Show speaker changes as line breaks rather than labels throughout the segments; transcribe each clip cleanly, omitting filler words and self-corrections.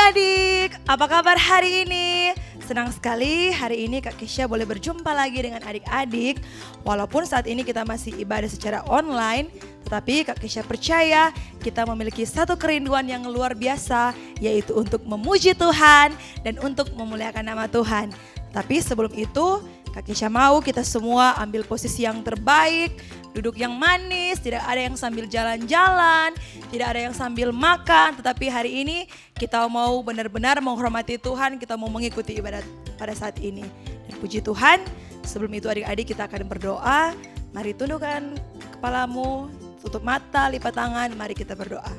adik-adik, apa kabar hari ini? Senang sekali hari ini Kak Kesha boleh berjumpa lagi dengan adik-adik. Walaupun saat ini kita masih ibadah secara online, tetapi Kak Kesha percaya kita memiliki satu kerinduan yang luar biasa, yaitu untuk memuji Tuhan dan untuk memuliakan nama Tuhan. Tapi sebelum itu, Kak Kesha mau kita semua ambil posisi yang terbaik, duduk yang manis, tidak ada yang sambil jalan-jalan, tidak ada yang sambil makan. Tetapi hari ini kita mau benar-benar menghormati Tuhan, kita mau mengikuti ibadat pada saat ini. Dan puji Tuhan, sebelum itu adik-adik kita akan berdoa. Mari tundukkan kepalamu, tutup mata, lipat tangan, mari kita berdoa.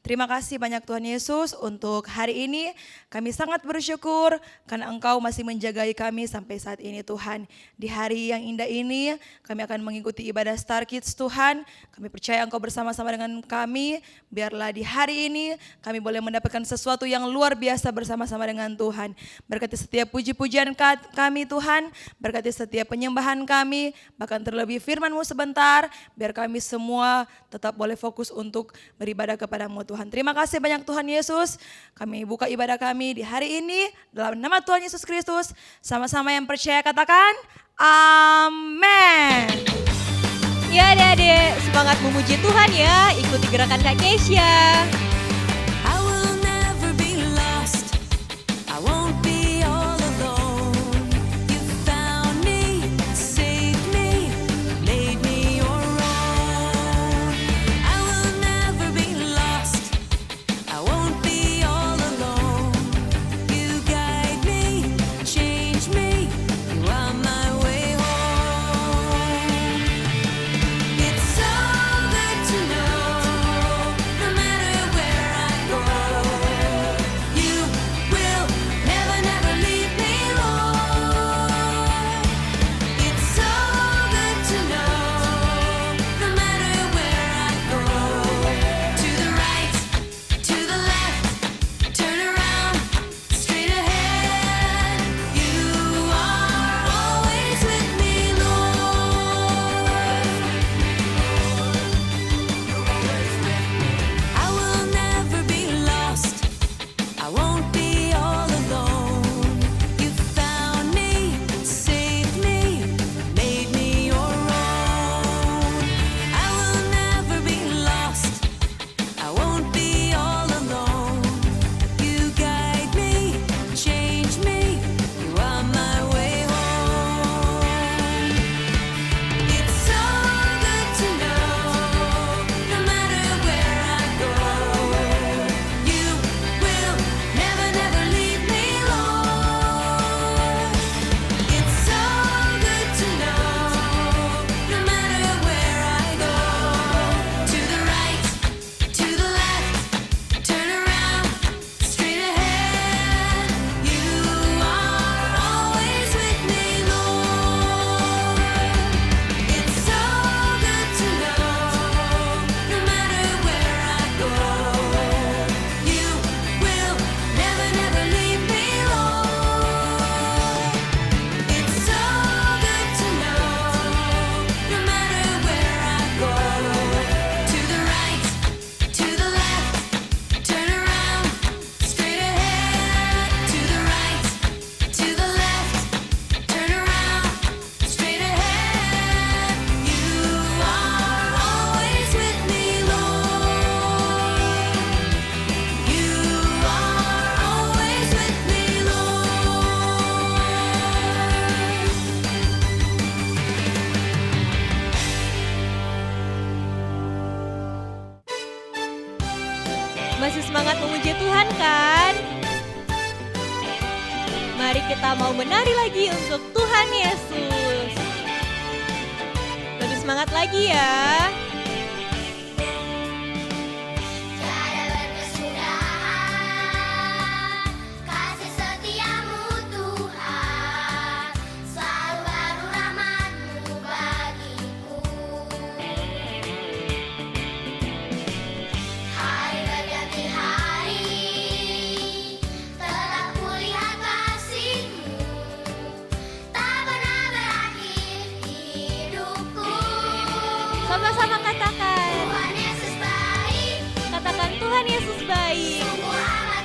Terima kasih banyak Tuhan Yesus untuk hari ini. Kami sangat bersyukur karena Engkau masih menjagai kami sampai saat ini Tuhan. Di hari yang indah ini kami akan mengikuti ibadah Star Kids Tuhan. Kami percaya Engkau bersama-sama dengan kami. Biarlah di hari ini kami boleh mendapatkan sesuatu yang luar biasa bersama-sama dengan Tuhan. Berkati setiap puji-pujian kami Tuhan. Berkati setiap penyembahan kami. Bahkan terlebih firman-Mu sebentar. Biar kami semua tetap boleh fokus untuk beribadah kepadamu Tuhan. Terima kasih banyak Tuhan Yesus. Kami buka ibadah kami di hari ini dalam nama Tuhan Yesus Kristus. Sama-sama yang percaya katakan amin.
Ya adik-adik, semangat memuji Tuhan ya. Ikuti gerakan Kak Kesha.
I will never be lost. I won't be all alone. You found me, saved me, made me your own. I will never be lost. I won't be all alone. You guide me, change me. You are my way home. It's so good to know, no matter where I go, you will never, never leave me, Lord. It's so good to know, no matter where I go, to the right, to the left, turn around, straight ahead, you are always with me, Lord. I will never be lost. I won't be all alone. You found me, saved me, made me your own. I will never be lost. I won't be all alone. You guide me, change me. You are my way home. It's so good to know, no matter where I go, you will never, never leave me, Lord. It's so good to know, no matter where I go, to the right, to the left, turn around, straight ahead, you are always with me, Lord. It's so good to know, no matter where I go, you will never, never leave me, Lord. It's so good to know, no matter where I go, to the right, to the left, turn around, straight ahead, to the right, to the left, turn around, straight ahead, you are always with me, Lord. You are always with me, Lord.
Masih semangat memuji Tuhan kan? Mari kita mau menari lagi untuk Tuhan Yesus. Lebih semangat lagi ya.
Tiada berkesudahan, kasih setiamu Tuhan, selalu baru rahmat-Mu bagiku. Hari berganti hari, telah kulihat kasih-Mu, tak pernah berakhir hidupku.
Sama-sama katakan.
Tuhan Yesus baik,
Katakan Tuhan Yesus baik.
sungguh amat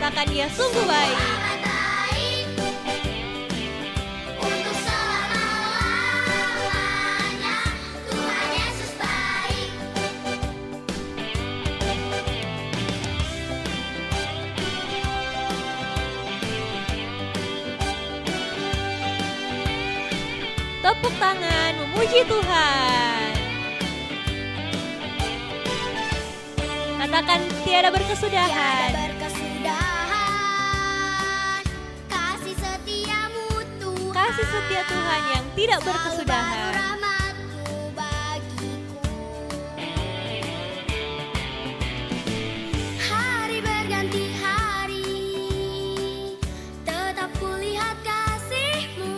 katakan dia sungguh baik.
amat baik untuk selama-lamanya. Tuhan Yesus baik.
Tepuk tangan memuji Tuhan. Katakan tiada berkesudahan.
Tiada berkesudahan kasih setiamu Tuhan.
Kasih setia Tuhan yang tidak
Selalu
berkesudahan.
baru rahmat-Mu bagiku. Hari berganti hari, tetap kulihat kasih-Mu.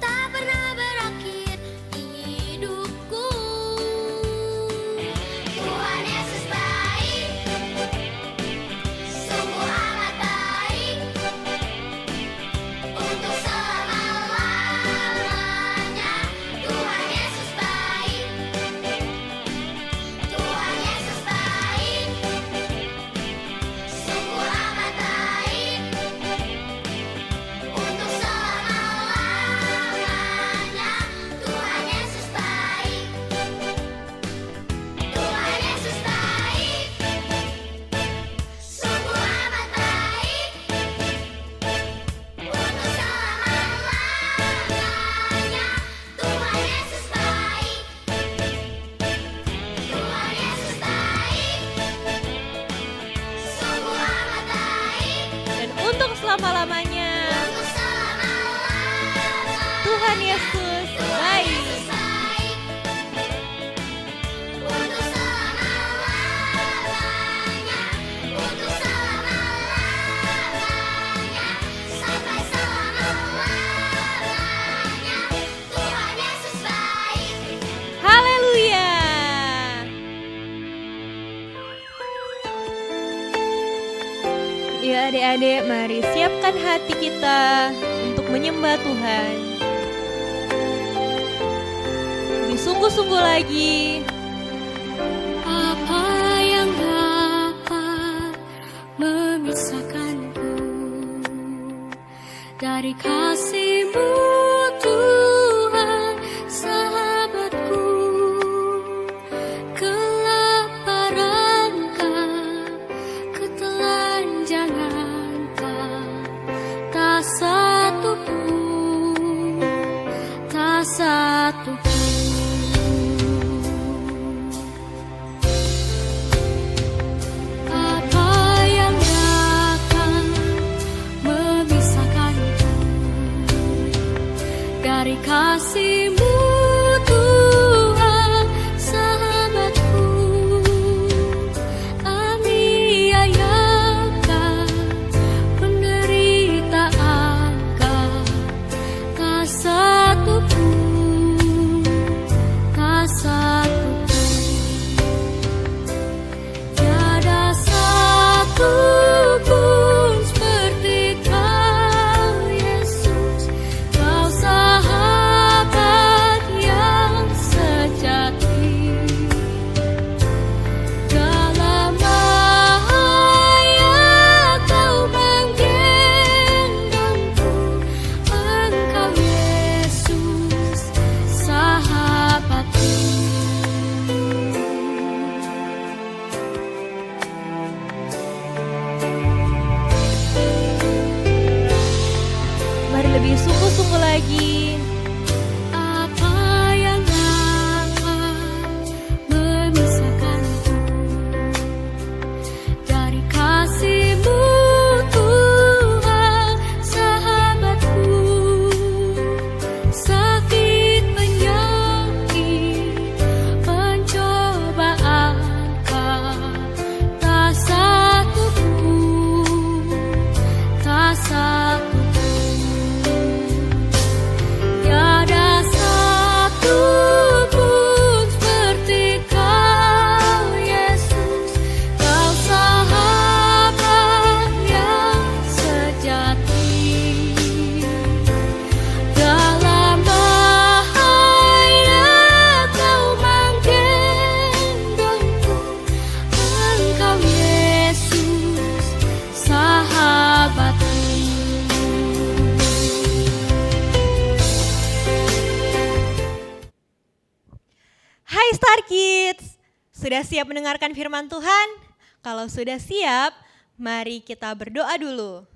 Tak pernah berakhir hidupku. Tuhan Yesus baik, sungguh amat baik untuk selama-lamanya. Tuhan Yesus baik, Tuhan Yesus baik, sungguh amat baik untuk selama-lamanya. Tuhan Yesus baik, Tuhan Yesus baik, sungguh amat baik untuk selama-lamanya. Tuhan Yesus baik, Tuhan Yesus baik, sungguh amat baik
Dan untuk selama-lamanya
untuk selama-lamanya.
Tuhan Yesus baik.
Baik untuk selama-lamanya, untuk selama-lamanya, sampai selama-lamanya. Tuhan Yesus baik.
Haleluya. Ya adik-adik, mari siapkan hati kita untuk menyembah Tuhan. Lebih sungguh-sungguh lagi.
Apa yang dapat memisahkanku dari kasih-Mu Tuhan, sahabatku? Kelaparan-kah, ketelanjangan-kah, tak satu pun, tak satu pun. Apa yang dapat memisahkanku dari kasih-Mu Tuhan, sahabatku? Aniayakah, penderitaanKah, tak satu pun, tak satu pun. Tiada satu pun seperti Kau Yesus, Kau sahabat
Hai Star Kids, sudah siap mendengarkan firman Tuhan? Kalau sudah siap, mari kita berdoa dulu.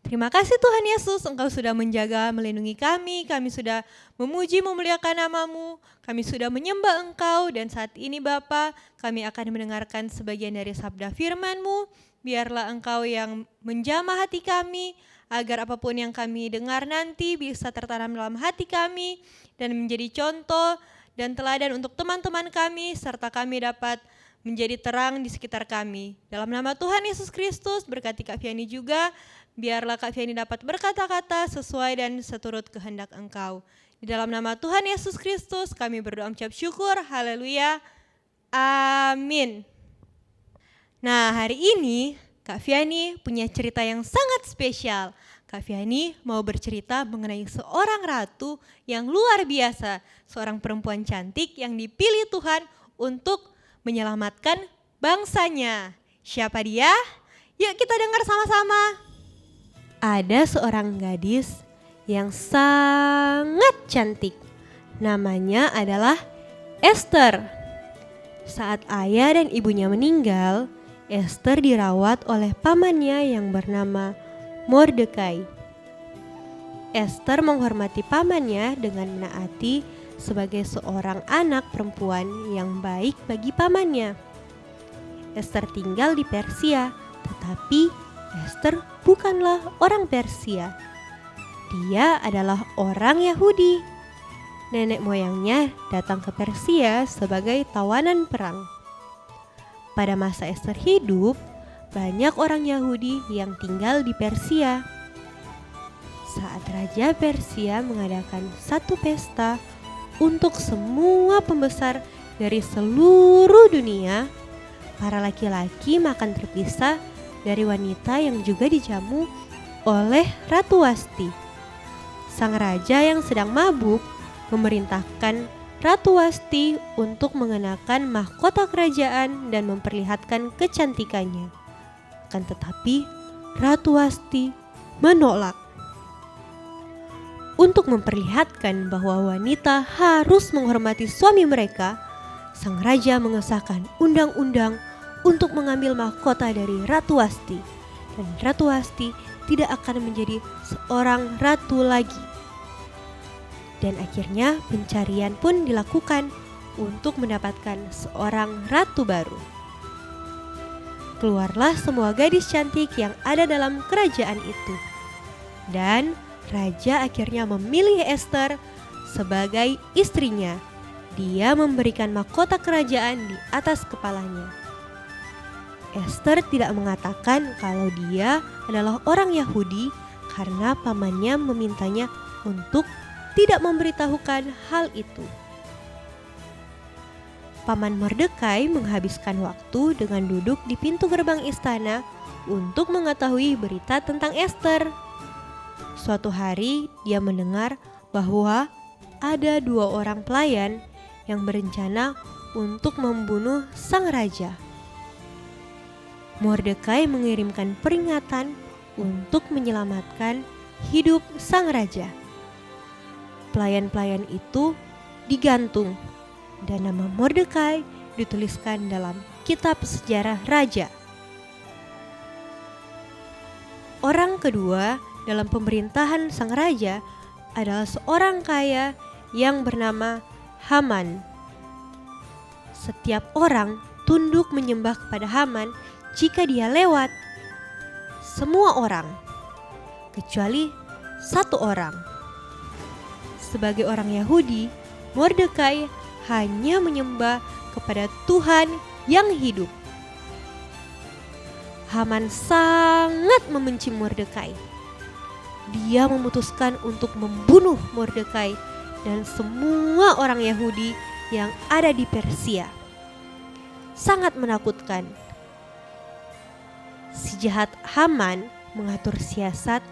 Terima kasih Tuhan Yesus, Engkau sudah menjaga, melindungi kami sudah memuji, memuliakan nama-Mu, kami sudah menyembah Engkau, dan saat ini Bapa, kami akan mendengarkan sebagian dari sabda firman-Mu. Biarlah Engkau yang menjamah hati kami, agar apapun yang kami dengar nanti bisa tertanam dalam hati kami, dan menjadi contoh dan teladan untuk teman-teman kami, serta kami dapat menjadi terang di sekitar kami. Dalam nama Tuhan Yesus Kristus, berkati Kak Fiani juga, biarlah Kak Fiani dapat berkata-kata sesuai dan seturut kehendak Engkau. Di dalam nama Tuhan Yesus Kristus, kami berdoa mengucap syukur, haleluya, amin. Nah, hari ini Kak Fiani punya cerita yang sangat spesial. Kak Fiani mau bercerita mengenai seorang ratu yang luar biasa, seorang perempuan cantik yang dipilih Tuhan untuk menyelamatkan bangsanya. Siapa dia? Yuk kita dengar sama-sama. Ada seorang gadis yang sangat cantik. Namanya adalah Esther. Saat ayah dan ibunya meninggal, Esther dirawat oleh pamannya yang bernama Mordekai. Esther menghormati pamannya dengan menaati sebagai seorang anak perempuan yang baik bagi pamannya. Esther tinggal di Persia, tetapi Esther bukanlah orang Persia. Dia adalah orang Yahudi. Nenek moyangnya datang ke Persia sebagai tawanan perang. Pada masa Esther hidup, banyak orang Yahudi yang tinggal di Persia. Saat Raja Persia mengadakan satu pesta untuk semua pembesar dari seluruh dunia, para laki-laki makan terpisah dari wanita yang juga dijamu oleh Ratu Wasti. Sang raja yang sedang mabuk memerintahkan Ratu Wasti untuk mengenakan mahkota kerajaan dan memperlihatkan kecantikannya. Akan tetapi Ratu Wasti menolak. Untuk memperlihatkan bahwa wanita harus menghormati suami mereka, sang raja mengesahkan undang-undang untuk mengambil mahkota dari Ratu Wasti. Dan Ratu Wasti tidak akan menjadi seorang ratu lagi. Dan akhirnya pencarian pun dilakukan untuk mendapatkan seorang ratu baru. Keluarlah semua gadis cantik yang ada dalam kerajaan itu. Dan raja akhirnya memilih Esther sebagai istrinya. Dia memberikan mahkota kerajaan di atas kepalanya. Esther tidak mengatakan kalau dia adalah orang Yahudi karena pamannya memintanya untuk tidak memberitahukan hal itu. Paman Mordekai menghabiskan waktu dengan duduk di pintu gerbang istana untuk mengetahui berita tentang Esther. Suatu hari dia mendengar bahwa ada 2 orang pelayan yang berencana untuk membunuh sang raja. Mordekai mengirimkan peringatan untuk menyelamatkan hidup sang raja. Pelayan-pelayan itu digantung dan nama Mordekai dituliskan dalam kitab sejarah raja. Orang kedua dalam pemerintahan sang raja adalah seorang kaya yang bernama Haman. Setiap orang tunduk menyembah kepada Haman jika dia lewat. Semua orang, kecuali satu orang. Sebagai orang Yahudi, Mordekai hanya menyembah kepada Tuhan yang hidup. Haman sangat membenci Mordekai. Dia memutuskan untuk membunuh Mordekai dan semua orang Yahudi yang ada di Persia. Sangat menakutkan. Si jahat Haman mengatur siasat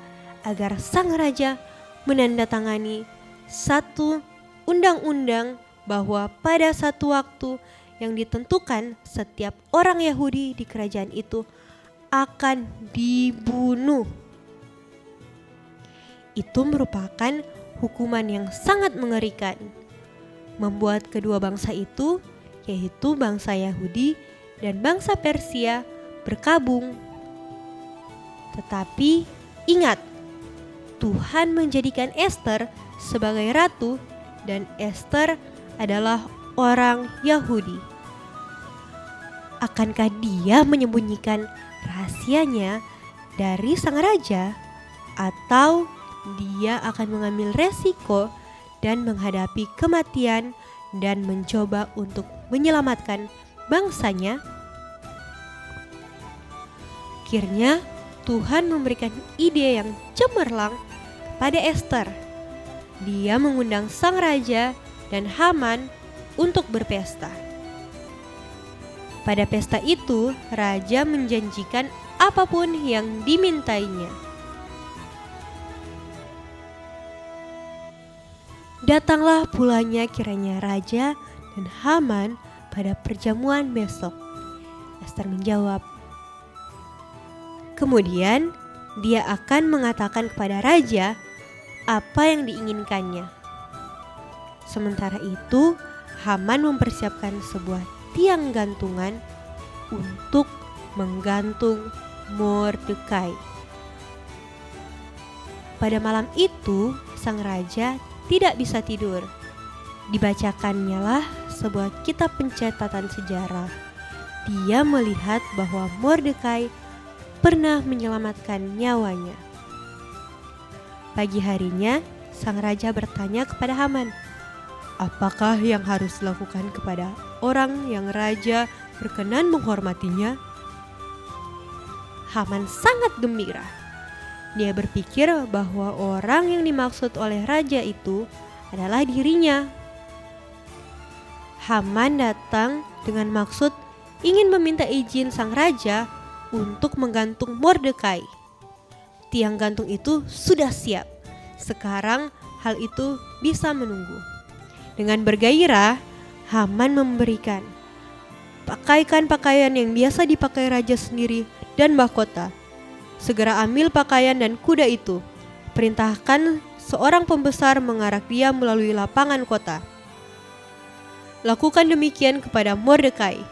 agar sang raja menandatangani satu undang-undang bahwa pada satu waktu yang ditentukan setiap orang Yahudi di kerajaan itu akan dibunuh. Itu merupakan hukuman yang sangat mengerikan. membuat kedua bangsa itu, yaitu bangsa Yahudi dan bangsa Persia, berkabung. Tetapi ingat, Tuhan menjadikan Ester sebagai ratu dan Ester adalah orang Yahudi. Akankah dia menyembunyikan rahasianya dari sang raja, atau dia akan mengambil resiko dan menghadapi kematian dan mencoba untuk menyelamatkan bangsanya? Akhirnya Tuhan memberikan ide yang cemerlang pada Ester. Dia mengundang sang raja dan Haman untuk berpesta. Pada pesta itu, raja menjanjikan apapun yang dimintainya. Datanglah pulanya kiranya raja dan Haman pada perjamuan besok. Ester menjawab. Kemudian dia akan mengatakan kepada raja apa yang diinginkannya. Sementara itu, Haman mempersiapkan sebuah tiang gantungan untuk menggantung Mordekai. Pada malam itu, sang raja tidak bisa tidur. Dibacakannya lah sebuah kitab pencatatan sejarah. Dia melihat bahwa Mordekai pernah menyelamatkan nyawanya. Pagi harinya, sang raja bertanya kepada Haman, apakah yang harus dilakukan kepada orang yang raja berkenan menghormatinya? Haman sangat gembira. Dia berpikir bahwa orang yang dimaksud oleh raja itu adalah dirinya. Haman datang dengan maksud ingin meminta izin sang raja untuk menggantung Mordekai. Tiang gantung itu sudah siap. Sekarang hal itu bisa menunggu. Dengan bergairah, Haman memberikan, pakaikan pakaian yang biasa dipakai raja sendiri dan mahkota. Segera ambil pakaian dan kuda itu. Perintahkan seorang pembesar mengarak dia melalui lapangan kota. Lakukan demikian kepada Mordekai.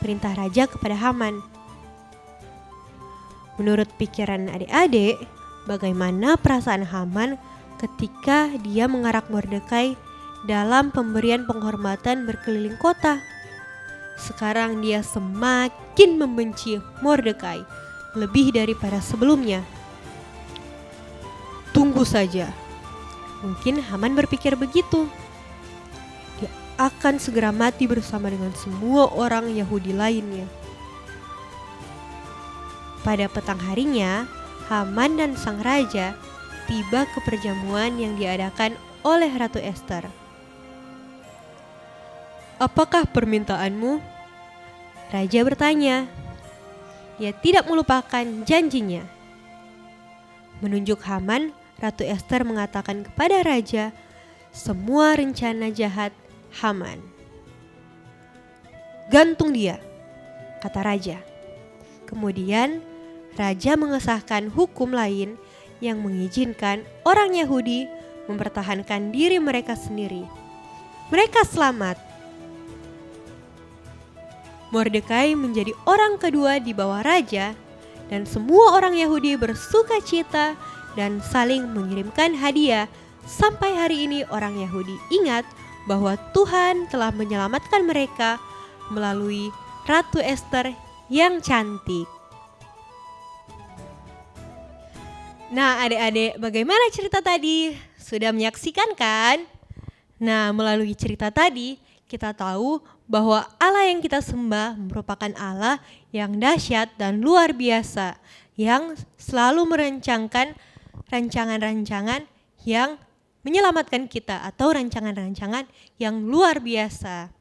Perintah raja kepada Haman. Menurut pikiran adik-adik, bagaimana perasaan Haman ketika dia mengarak Mordekai dalam pemberian penghormatan berkeliling kota? Sekarang dia semakin membenci Mordekai lebih daripada sebelumnya. Tunggu saja. Mungkin Haman berpikir begitu. Dia akan segera mati bersama dengan semua orang Yahudi lainnya. Pada petang harinya, Haman dan sang raja tiba ke perjamuan yang diadakan oleh Ratu Ester. Apakah permintaanmu? Raja bertanya. Dia tidak melupakan janjinya. Menunjuk Haman, Ratu Ester mengatakan kepada raja semua rencana jahat Haman. Gantung dia, kata raja. Kemudian raja mengesahkan hukum lain yang mengizinkan orang Yahudi mempertahankan diri mereka sendiri. Mereka selamat. Mordekai menjadi orang kedua di bawah raja, dan semua orang Yahudi bersuka cita dan saling mengirimkan hadiah. Sampai hari ini orang Yahudi ingat bahwa Tuhan telah menyelamatkan mereka melalui Ratu Ester yang cantik. Nah, adik-adik, bagaimana cerita tadi? Sudah menyaksikan kan? Nah, melalui cerita tadi kita tahu bahwa Allah yang kita sembah merupakan Allah yang dahsyat dan luar biasa, yang selalu merencangkan rancangan-rancangan yang menyelamatkan kita atau rancangan-rancangan yang luar biasa.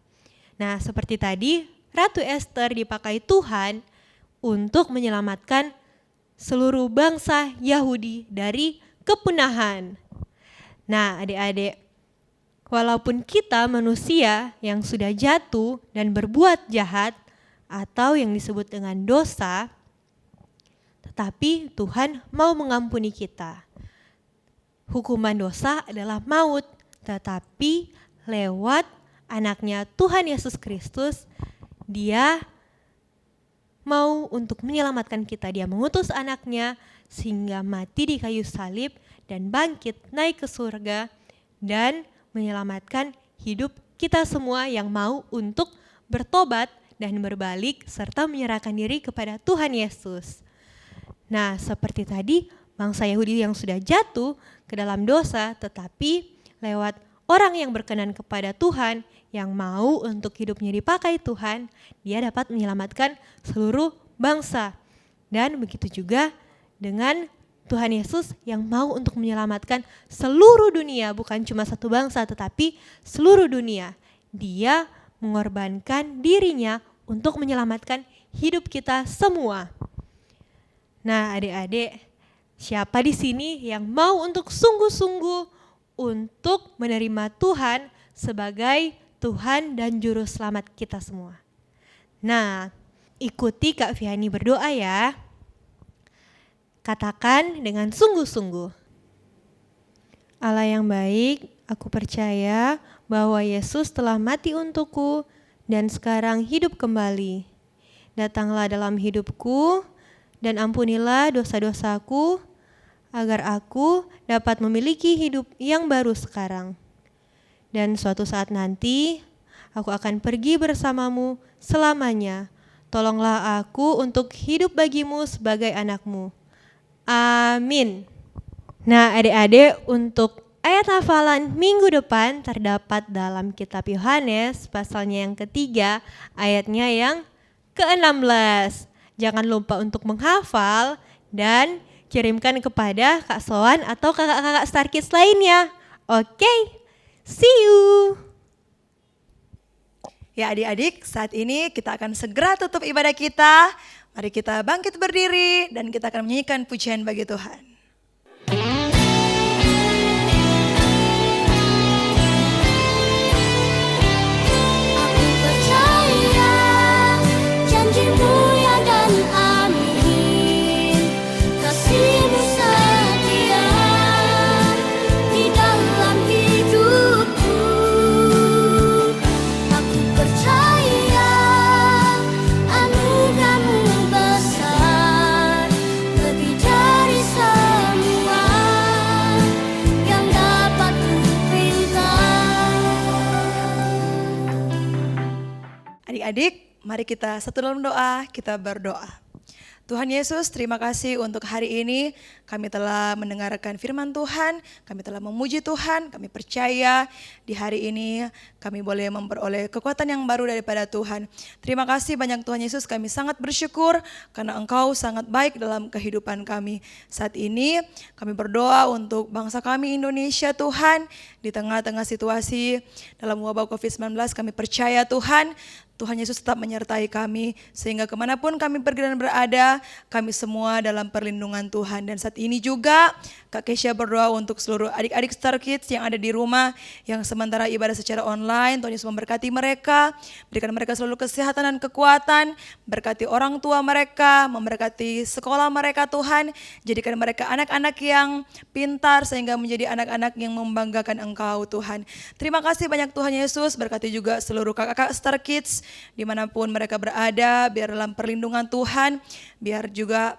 Nah, seperti tadi, Ratu Ester dipakai Tuhan untuk menyelamatkan seluruh bangsa Yahudi dari kepunahan. Nah, adik-adik, walaupun kita manusia yang sudah jatuh dan berbuat jahat atau yang disebut dengan dosa, tetapi Tuhan mau mengampuni kita. Hukuman dosa adalah maut, tetapi lewat anaknya Tuhan Yesus Kristus, dia mau untuk menyelamatkan kita. Dia mengutus anaknya sehingga mati di kayu salib dan bangkit naik ke surga dan menyelamatkan hidup kita semua yang mau untuk bertobat dan berbalik serta menyerahkan diri kepada Tuhan Yesus. Nah, seperti tadi bangsa Yahudi yang sudah jatuh ke dalam dosa, tetapi lewat orang yang berkenan kepada Tuhan, yang mau untuk hidupnya dipakai Tuhan, dia dapat menyelamatkan seluruh bangsa. Dan begitu juga dengan Tuhan Yesus yang mau untuk menyelamatkan seluruh dunia, bukan cuma satu bangsa tetapi seluruh dunia. Dia mengorbankan dirinya untuk menyelamatkan hidup kita semua. Nah, adik-adik, siapa di sini yang mau untuk sungguh-sungguh untuk menerima Tuhan sebagai Tuhan dan Juru Selamat kita semua? Nah, ikuti Kak Viani berdoa ya. Katakan dengan sungguh-sungguh. Allah yang baik, aku percaya bahwa Yesus telah mati untukku dan sekarang hidup kembali. Datanglah dalam hidupku dan ampunilah dosa-dosaku agar aku dapat memiliki hidup yang baru sekarang. Dan suatu saat nanti aku akan pergi bersamamu selamanya. Tolonglah aku untuk hidup bagimu sebagai anakmu. Amin. Nah, adik-adik, untuk ayat hafalan minggu depan terdapat dalam kitab Yohanes pasalnya yang ketiga, ayatnya yang ke-16. Jangan lupa untuk menghafal dan kirimkan kepada Kak Soan atau kakak-kakak Star Kids lainnya. Oke, see you.
Ya adik-adik, saat ini kita akan segera tutup ibadah kita. Mari kita bangkit berdiri dan kita akan menyanyikan pujian bagi Tuhan.
Aku percaya janji-Mu ya dan amin. Kasih-Mu setia di dalam hidupku. Aku percaya anugerah-Mu besar, lebih dari semua yang dapat kupinta.
Adik-adik, mari kita satu dalam doa, kita berdoa. Tuhan Yesus, terima kasih untuk hari ini kami telah mendengarkan firman Tuhan, kami telah memuji Tuhan, kami percaya di hari ini kami boleh memperoleh kekuatan yang baru daripada Tuhan. Terima kasih banyak Tuhan Yesus, kami sangat bersyukur karena Engkau sangat baik dalam kehidupan kami. Saat ini kami berdoa untuk bangsa kami Indonesia Tuhan, di tengah-tengah situasi dalam wabah COVID-19 kami percaya Tuhan, Tuhan Yesus tetap menyertai kami sehingga kemanapun kami pergi dan berada, kami semua dalam perlindungan Tuhan. Dan saat ini juga Kak Kesha berdoa untuk seluruh adik-adik Star Kids yang ada di rumah, yang sementara ibadah secara online. Tuhan Yesus memberkati mereka, berikan mereka selalu kesehatan dan kekuatan, berkati orang tua mereka, memberkati sekolah mereka Tuhan, jadikan mereka anak-anak yang pintar sehingga menjadi anak-anak yang membanggakan Engkau Tuhan. Terima kasih banyak Tuhan Yesus, berkati juga seluruh kakak-kakak Star Kids dimanapun mereka berada, biar dalam perlindungan Tuhan, biar juga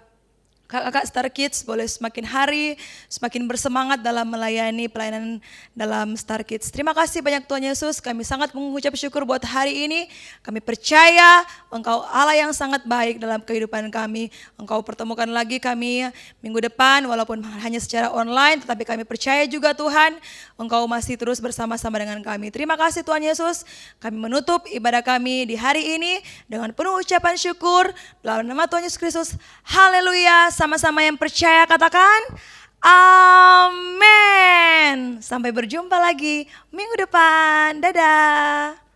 kakak-kakak Star Kids boleh semakin hari semakin bersemangat dalam melayani pelayanan dalam Star Kids. Terima kasih banyak Tuhan Yesus, kami sangat mengucap syukur buat hari ini. Kami percaya Engkau Allah yang sangat baik dalam kehidupan kami. Engkau pertemukan lagi kami minggu depan walaupun hanya secara online, tetapi kami percaya juga Tuhan Engkau masih terus bersama-sama dengan kami. Terima kasih Tuhan Yesus, kami menutup ibadah kami di hari ini dengan penuh ucapan syukur dalam nama Tuhan Yesus Kristus. Haleluya. Sama-sama yang percaya katakan amin. Sampai berjumpa lagi minggu depan. Dadah.